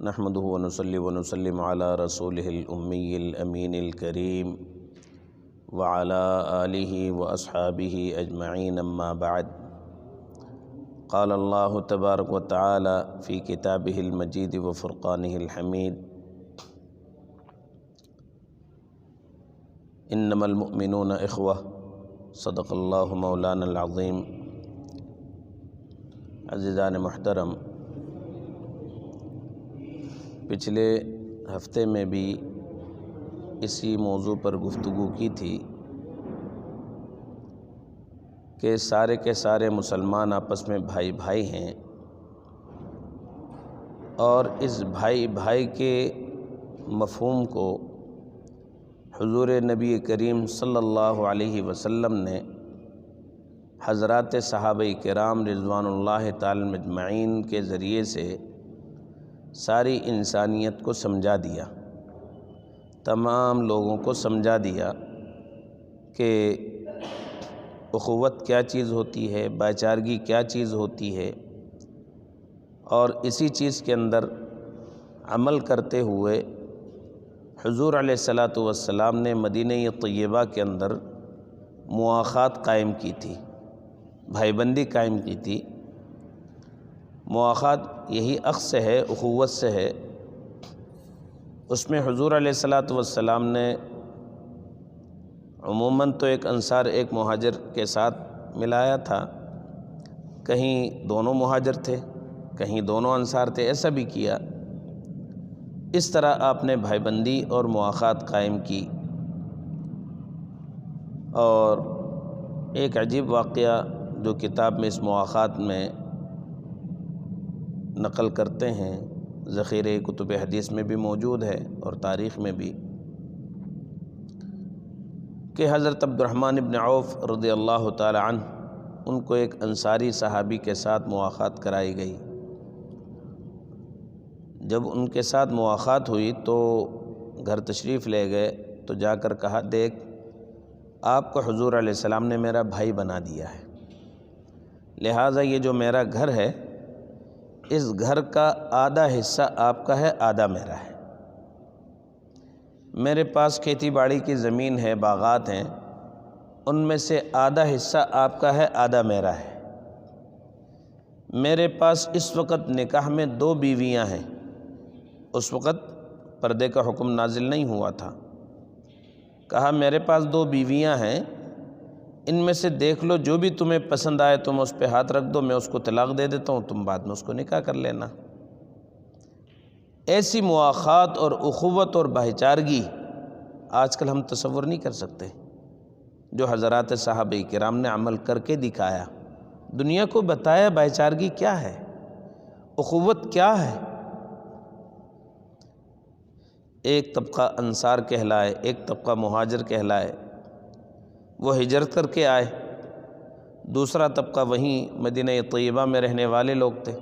نحمدہ ونصلی ونسلم علی رسولہ الامی الامین الکریم وعلی آلہ واصحابہ اجمعین اما بعد قال اللہ تبارک وتعالی فی کتابہ المجید وفرقانہ الحمید انما المؤمنون اخوہ صدق اللہ مولانا العظیم۔ عزیزان محترم، پچھلے ہفتے میں بھی اسی موضوع پر گفتگو کی تھی کہ سارے کے سارے مسلمان آپس میں بھائی بھائی ہیں، اور اس بھائی بھائی کے مفہوم کو حضور نبی کریم صلی اللہ علیہ وسلم نے حضرات صحابہ کرام رضوان اللہ تعالی اجمعین کے ذریعے سے ساری انسانیت کو سمجھا دیا، تمام لوگوں کو سمجھا دیا کہ اخوت کیا چیز ہوتی ہے، بھائی چارگی کیا چیز ہوتی ہے، اور اسی چیز کے اندر عمل کرتے ہوئے حضور علیہ الصلاۃ والسلام نے مدینہ طیبہ کے اندر مواخات قائم کی تھی، بھائی بندی قائم کی تھی۔ مواخات یہی اخ سے ہے، اخوت سے ہے۔ اس میں حضور علیہ الصلاۃ والسلام نے عموماً تو ایک انصار ایک مہاجر کے ساتھ ملایا تھا، کہیں دونوں مہاجر تھے، کہیں دونوں انصار تھے، ایسا بھی کیا۔ اس طرح آپ نے بھائی بندی اور مواخات قائم کی۔ اور ایک عجیب واقعہ جو کتاب میں اس مواخات میں نقل کرتے ہیں، ذخیرہ کتب حدیث میں بھی موجود ہے اور تاریخ میں بھی، کہ حضرت عبد الرحمن بن عوف رضی اللہ تعالی عنہ، ان کو ایک انصاری صحابی کے ساتھ مواخات کرائی گئی۔ جب ان کے ساتھ مواخات ہوئی تو گھر تشریف لے گئے تو جا کر کہا، دیکھ آپ کو حضور علیہ السلام نے میرا بھائی بنا دیا ہے، لہٰذا یہ جو میرا گھر ہے، اس گھر کا آدھا حصہ آپ کا ہے، آدھا میرا ہے۔ میرے پاس کھیتی باڑی کی زمین ہے، باغات ہیں، ان میں سے آدھا حصہ آپ کا ہے، آدھا میرا ہے۔ میرے پاس اس وقت نکاح میں 2 بیویاں ہیں، اس وقت پردے کا حکم نازل نہیں ہوا تھا۔ کہا میرے پاس 2 بیویاں ہیں، ان میں سے دیکھ لو، جو بھی تمہیں پسند آئے تم اس پہ ہاتھ رکھ دو، میں اس کو طلاق دے دیتا ہوں، تم بعد میں اس کو نکاح کر لینا۔ ایسی مواخات اور اخوت اور بھائی چارگی آج کل ہم تصور نہیں کر سکتے، جو حضرات صحابہ کرام نے عمل کر کے دکھایا، دنیا کو بتایا بھائی چارگی کیا ہے، اخوت کیا ہے۔ ایک طبقہ انصار کہلائے، ایک طبقہ مہاجر کہلائے، وہ ہجرت کر کے آئے۔ دوسرا طبقہ وہیں مدینہ طیبہ میں رہنے والے لوگ تھے،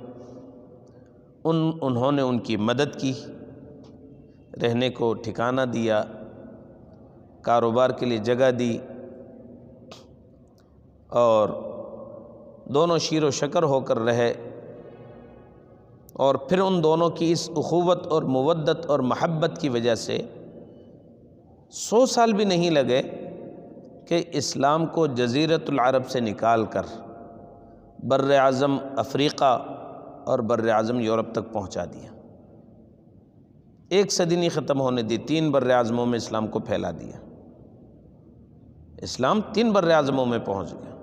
انہوں نے ان کی مدد کی، رہنے کو ٹھکانہ دیا، کاروبار کے لیے جگہ دی، اور دونوں شیر و شکر ہو کر رہے۔ اور پھر ان دونوں کی اس اخوت اور مودت اور محبت کی وجہ سے 100 سال بھی نہیں لگے کہ اسلام کو جزیرۃ العرب سے نکال کر بر اعظم افریقہ اور بر اعظم یورپ تک پہنچا دیا۔ 1 صدی نہیں ختم ہونے دی، 3 بر اعظموں میں اسلام کو پھیلا دیا۔ اسلام 3 بر اعظموں میں پہنچ گیا۔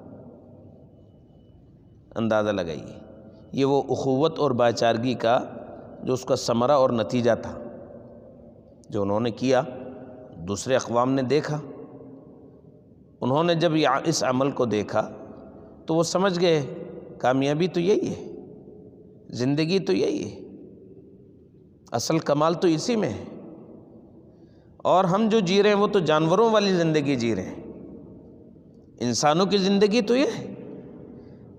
اندازہ لگائیے، یہ وہ اخوت اور بھائی چارگی کا جو اس کا ثمرہ اور نتیجہ تھا، جو انہوں نے کیا، دوسرے اقوام نے دیکھا۔ انہوں نے جب اس عمل کو دیکھا تو وہ سمجھ گئے کامیابی تو یہی ہے، زندگی تو یہی ہے، اصل کمال تو اسی میں ہے، اور ہم جو جی رہے ہیں وہ تو جانوروں والی زندگی جی رہے ہیں۔ انسانوں کی زندگی تو یہ ہے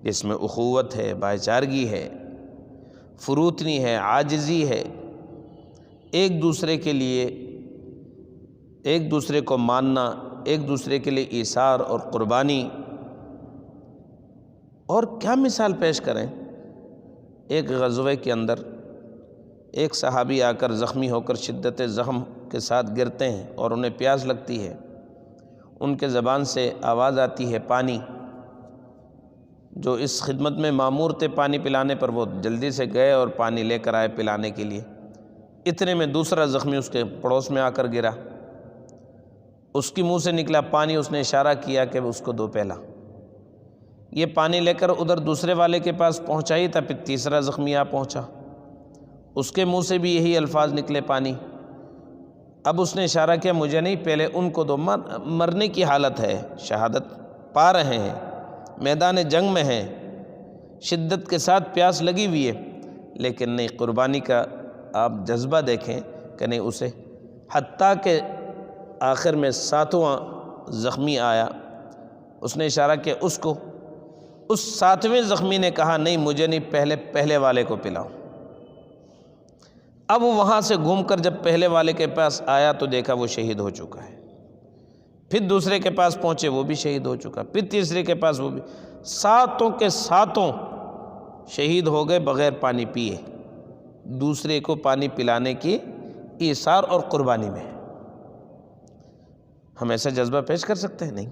جس میں اخوت ہے، بھائی چارگی ہے، فروتنی ہے، عاجزی ہے، ایک دوسرے کے لیے ایک دوسرے کو ماننا، ایک دوسرے کے لیے ایثار اور قربانی۔ اور کیا مثال پیش کریں، ایک غزوے کے اندر ایک صحابی آ کر زخمی ہو کر شدت زخم کے ساتھ گرتے ہیں اور انہیں پیاس لگتی ہے، ان کے زبان سے آواز آتی ہے پانی، جو اس خدمت میں مامور تھے پانی پلانے پر، وہ جلدی سے گئے اور پانی لے کر آئے پلانے کے لیے۔ اتنے میں دوسرا زخمی اس کے پڑوس میں آ کر گرا، اس کی منہ سے نکلا پانی، اس نے اشارہ کیا کہ اس کو دو پیلا۔ یہ پانی لے کر ادھر دوسرے والے کے پاس پہنچا ہی تھا، پھر تیسرا زخمی آ پہنچا، اس کے منہ سے بھی یہی الفاظ نکلے پانی۔ اب اس نے اشارہ کیا مجھے نہیں، پہلے ان کو دو، مرنے کی حالت ہے، شہادت پا رہے ہیں، میدان جنگ میں ہیں، شدت کے ساتھ پیاس لگی ہوئی ہے، لیکن نہیں، قربانی کا آپ جذبہ دیکھیں کہ نہیں اسے، حتیٰ کہ آخر میں ساتواں زخمی آیا، اس نے اشارہ کیا اس کو، اس ساتویں زخمی نے کہا نہیں مجھے نہیں، پہلے والے کو پلاؤ۔ اب وہاں سے گھوم کر جب پہلے والے کے پاس آیا تو دیکھا وہ شہید ہو چکا ہے، پھر دوسرے کے پاس پہنچے وہ بھی شہید ہو چکا، پھر تیسرے کے پاس وہ بھی، ساتوں کے ساتوں شہید ہو گئے بغیر پانی پیے، دوسرے کو پانی پلانے کی ایثار اور قربانی میں۔ ہم ایسا جذبہ پیش کر سکتے ہیں؟ نہیں۔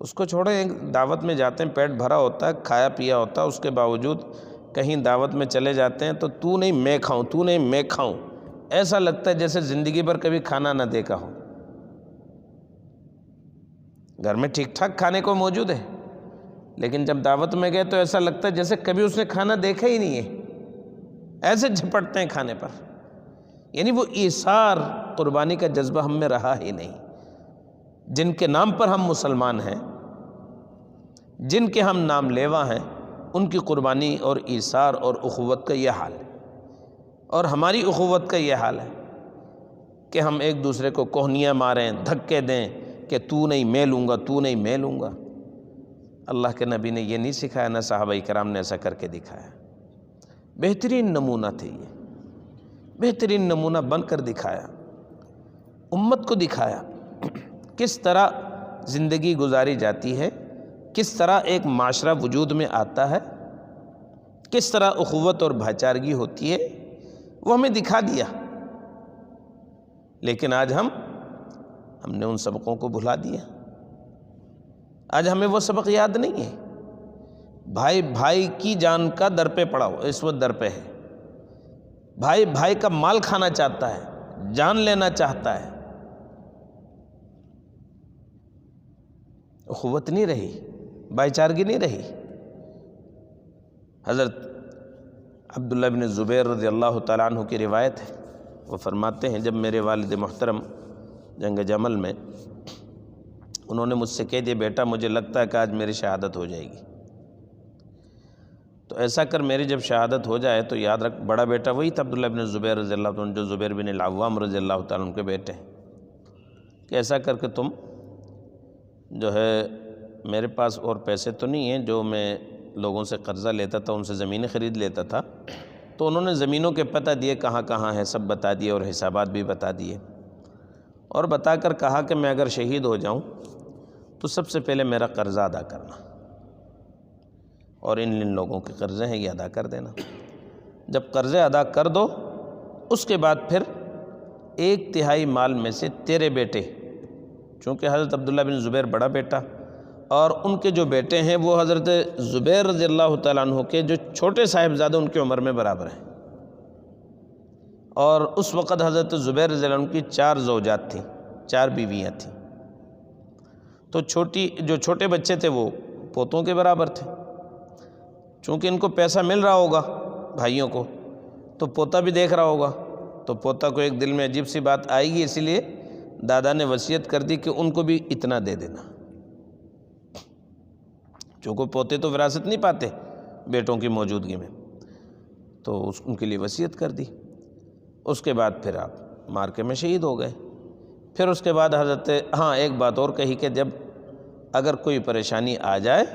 اس کو چھوڑیں، ایک دعوت میں جاتے ہیں، پیٹ بھرا ہوتا ہے، کھایا پیا ہوتا ہے، اس کے باوجود کہیں دعوت میں چلے جاتے ہیں تو نہیں میں کھاؤں، تو نہیں میں کھاؤں، ایسا لگتا ہے جیسے زندگی بھر کبھی کھانا نہ دیکھا ہو۔ گھر میں ٹھیک ٹھاک کھانے کو موجود ہے، لیکن جب دعوت میں گئے تو ایسا لگتا ہے جیسے کبھی اس نے کھانا دیکھا ہی نہیں ہے، ایسے جھپٹتے ہیں کھانے پر۔ یعنی وہ ایثار قربانی کا جذبہ ہم میں رہا ہی نہیں۔ جن کے نام پر ہم مسلمان ہیں، جن کے ہم نام لیوا ہیں، ان کی قربانی اور ایثار اور اخوت کا یہ حال ہے، اور ہماری اخوت کا یہ حال ہے کہ ہم ایک دوسرے کو کوہنیاں ماریں، دھکے دیں کہ تو نہیں میں لوں گا، تو نہیں میں لوں گا۔ اللہ کے نبی نے یہ نہیں سکھایا، نہ صحابہ کرام نے ایسا کر کے دکھایا۔ بہترین نمونہ تھے، یہ بہترین نمونہ بن کر دکھایا، امت کو دکھایا کس طرح زندگی گزاری جاتی ہے، کس طرح ایک معاشرہ وجود میں آتا ہے، کس طرح اخوت اور بھائی چارگی ہوتی ہے، وہ ہمیں دکھا دیا۔ لیکن آج ہم نے ان سبقوں کو بھلا دیا، آج ہمیں وہ سبق یاد نہیں ہے۔ بھائی بھائی کی جان کا در پہ پڑا ہو، اس وقت در پہ ہے، بھائی بھائی کا مال کھانا چاہتا ہے، جان لینا چاہتا ہے، اخوت نہیں رہی، بھائی چارگی نہیں رہی۔ حضرت عبداللہ بن زبیر رضی اللہ تعالیٰ عنہ کی روایت ہے، وہ فرماتے ہیں جب میرے والد محترم جنگ جمل میں، انہوں نے مجھ سے کہہ دیا بیٹا مجھے لگتا ہے کہ آج میری شہادت ہو جائے گی، تو ایسا کر میری جب شہادت ہو جائے تو یاد رکھ، بڑا بیٹا وہی تھا عبداللہ بن زبیر رضی اللہ عنہ، جو زبیر بن العوام رضی اللہ تعالیٰ عنہ کے بیٹے ہیں، کہ ایسا کر کے تم جو ہے، میرے پاس اور پیسے تو نہیں ہیں، جو میں لوگوں سے قرضہ لیتا تھا ان سے زمینیں خرید لیتا تھا، تو انہوں نے زمینوں کے پتہ دیے کہاں کہاں ہیں، سب بتا دیے اور حسابات بھی بتا دیے، اور بتا کر کہا کہ میں اگر شہید ہو جاؤں تو سب سے پہلے میرا قرضہ ادا کرنا، اور ان لوگوں کے قرضے ہیں یہ ادا کر دینا، جب قرضے ادا کر دو اس کے بعد پھر 1/3 مال میں سے تیرے بیٹے، چونکہ حضرت عبداللہ بن زبیر بڑا بیٹا اور ان کے جو بیٹے ہیں وہ حضرت زبیر رضی اللہ تعالیٰ عنہ کے جو چھوٹے صاحبزادے ان کی عمر میں برابر ہیں، اور اس وقت حضرت زبیر رضی اللہ عنہ کی 4 زوجات تھیں، 4 بیویاں تھیں، تو جو چھوٹے بچے تھے وہ پوتوں کے برابر تھے، چونکہ ان کو پیسہ مل رہا ہوگا بھائیوں کو، تو پوتا بھی دیکھ رہا ہوگا، تو پوتا کو ایک دل میں عجیب سی بات آئے گی، اسی لیے دادا نے وصیت کر دی کہ ان کو بھی اتنا دے دینا، چونکہ پوتے تو وراثت نہیں پاتے بیٹوں کی موجودگی میں، تو ان کے لیے وصیت کر دی۔ اس کے بعد پھر آپ مارکے میں شہید ہو گئے۔ پھر اس کے بعد حضرت ایک بات اور کہی کہ جب اگر کوئی پریشانی آ جائے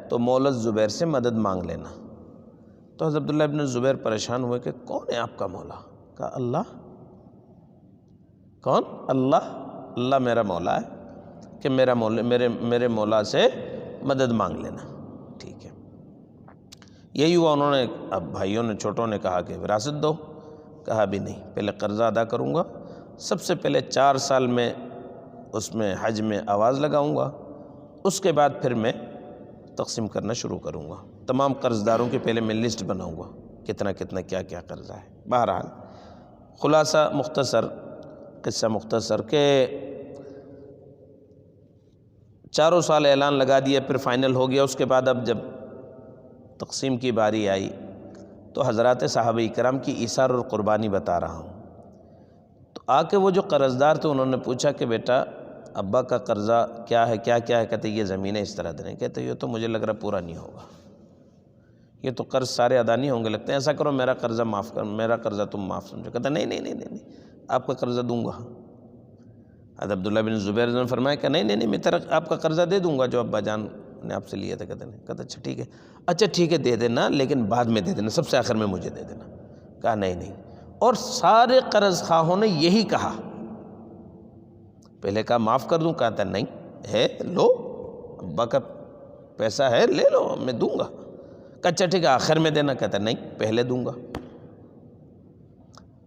تو مولد زبیر سے مدد مانگ لینا، تو حضرت عبداللہ بن زبیر پریشان ہوئے کہ کون ہے آپ کا مولا؟ کہا اللہ۔ کون؟ اللہ۔ اللہ میرا مولا ہے کہ میرے مولا سے مدد مانگ لینا، ٹھیک ہے۔ یہی ہوا، انہوں نے اب بھائیوں نے چھوٹوں نے کہا کہ وراثت دو، کہا بھی نہیں، پہلے قرضہ ادا کروں گا، سب سے پہلے 4 سال میں اس میں حج میں آواز لگاؤں گا، اس کے بعد پھر میں تقسیم کرنا شروع کروں گا، تمام قرض داروں کی پہلے میں لسٹ بناؤں گا کتنا کتنا کیا کیا قرضہ ہے۔ بہرحال خلاصہ مختصر، قصہ مختصر کہ 4 سال اعلان لگا دیا، پھر فائنل ہو گیا۔ اس کے بعد اب جب تقسیم کی باری آئی تو حضرات صحابہ کرام کی ایثار اور قربانی بتا رہا ہوں۔ تو آ کے وہ جو قرض دار تھے انہوں نے پوچھا کہ بیٹا ابا کا قرضہ کیا ہے، کیا کیا ہے؟ کہتے یہ زمینیں اس طرح دیں، کہتے یہ تو مجھے لگ رہا پورا نہیں ہوگا، یہ تو قرض سارے ادا نہیں ہوں گے، لگتے ہیں ایسا کرو میرا قرضہ معاف کر، میرا قرضہ تم معاف سمجھو۔ کہتا نہیں نہیں نہیں نہیں نہیں، آپ کا قرضہ دوں گا۔ حضرت عبداللہ بن زبیر نے فرمایا کہ نہیں نہیں نہیں، میں تیرا آپ کا قرضہ دے دوں گا جو ابا جان نے آپ سے لیا تھا۔ کہتے نہیں، کہتا اچھا ٹھیک ہے، اچھا ٹھیک ہے دے دینا، لیکن بعد میں دے دینا، سب سے آخر میں مجھے دے دینا۔ کہا نہیں نہیں، اور سارے قرض خواہوں نے یہی کہا۔ پہلے کہا معاف کر دوں، کہتا نہیں ہے، لو ابا کا پیسہ ہے، لے لو، میں دوں گا۔ کہا اچھا ٹھیک ہے آخر میں دینا، کہتا نہیں پہلے دوں گا۔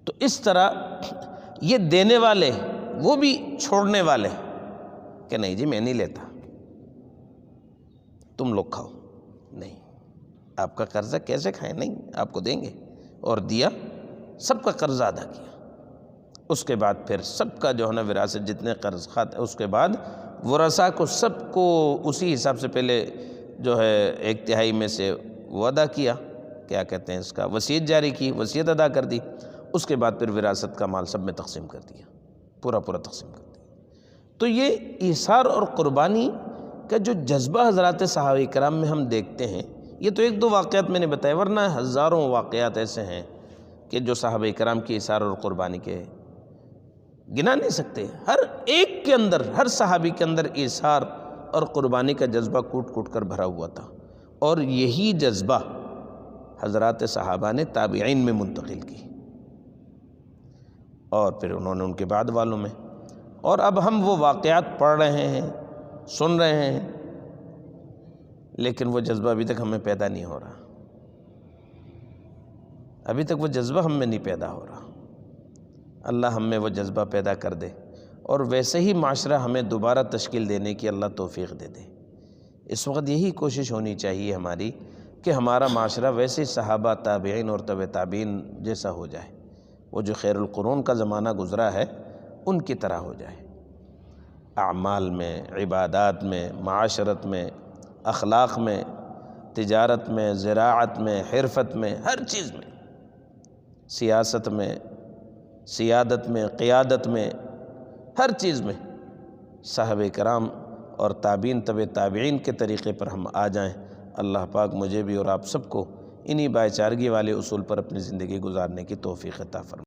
تو اس طرح یہ دینے والے وہ بھی چھوڑنے والے کہ نہیں جی میں نہیں لیتا، تم لوگ کھاؤ، نہیں آپ کا قرضہ کیسے کھائیں، نہیں آپ کو دیں گے، اور دیا، سب کا قرضہ ادا کیا۔ اس کے بعد پھر سب کا جو ہے نا وراثت جتنے قرض خواہ تھے، اس کے بعد ورثاء کو سب کو اسی حساب سے پہلے جو ہے 1/3 میں سے وہ ادا کیا، کیا کہتے ہیں اس کا، وصیت جاری کی، وصیت ادا کر دی۔ اس کے بعد پھر وراثت کا مال سب میں تقسیم کر دیا، پورا پورا تقسیم کر دیا۔ تو یہ ایثار اور قربانی کا جو جذبہ حضرات صحابہ کرام میں ہم دیکھتے ہیں، یہ تو 1-2 واقعات میں نے بتایا، ورنہ ہزاروں واقعات ایسے ہیں کہ جو صحابہ کرام کی ایثار اور قربانی کے گنا نہیں سکتے۔ ہر ایک کے اندر، ہر صحابی کے اندر ایثار اور قربانی کا جذبہ کوٹ کوٹ کر بھرا ہوا تھا، اور یہی جذبہ حضرات صحابہ نے تابعین میں منتقل کی، اور پھر انہوں نے ان کے بعد والوں میں، اور اب ہم وہ واقعات پڑھ رہے ہیں، سن رہے ہیں، لیکن وہ جذبہ ابھی تک ہمیں پیدا نہیں ہو رہا، ابھی تک وہ جذبہ ہم میں نہیں پیدا ہو رہا۔ اللہ ہم میں وہ جذبہ پیدا کر دے، اور ویسے ہی معاشرہ ہمیں دوبارہ تشکیل دینے کی اللہ توفیق دے دے۔ اس وقت یہی کوشش ہونی چاہیے ہماری کہ ہمارا معاشرہ ویسے صحابہ، تابعین اور تبع تابعین جیسا ہو جائے، وہ جو خیر القرون کا زمانہ گزرا ہے ان کی طرح ہو جائے، اعمال میں، عبادات میں، معاشرت میں، اخلاق میں، تجارت میں، زراعت میں، حرفت میں، ہر چیز میں، سیاست میں، سیادت میں، قیادت میں، ہر چیز میں صحابہ کرام اور تابعین تبع تابعین کے طریقے پر ہم آ جائیں۔ اللہ پاک مجھے بھی اور آپ سب کو انہی بھائی چارگی والے اصول پر اپنی زندگی گزارنے کی توفیق عطا فرمائے۔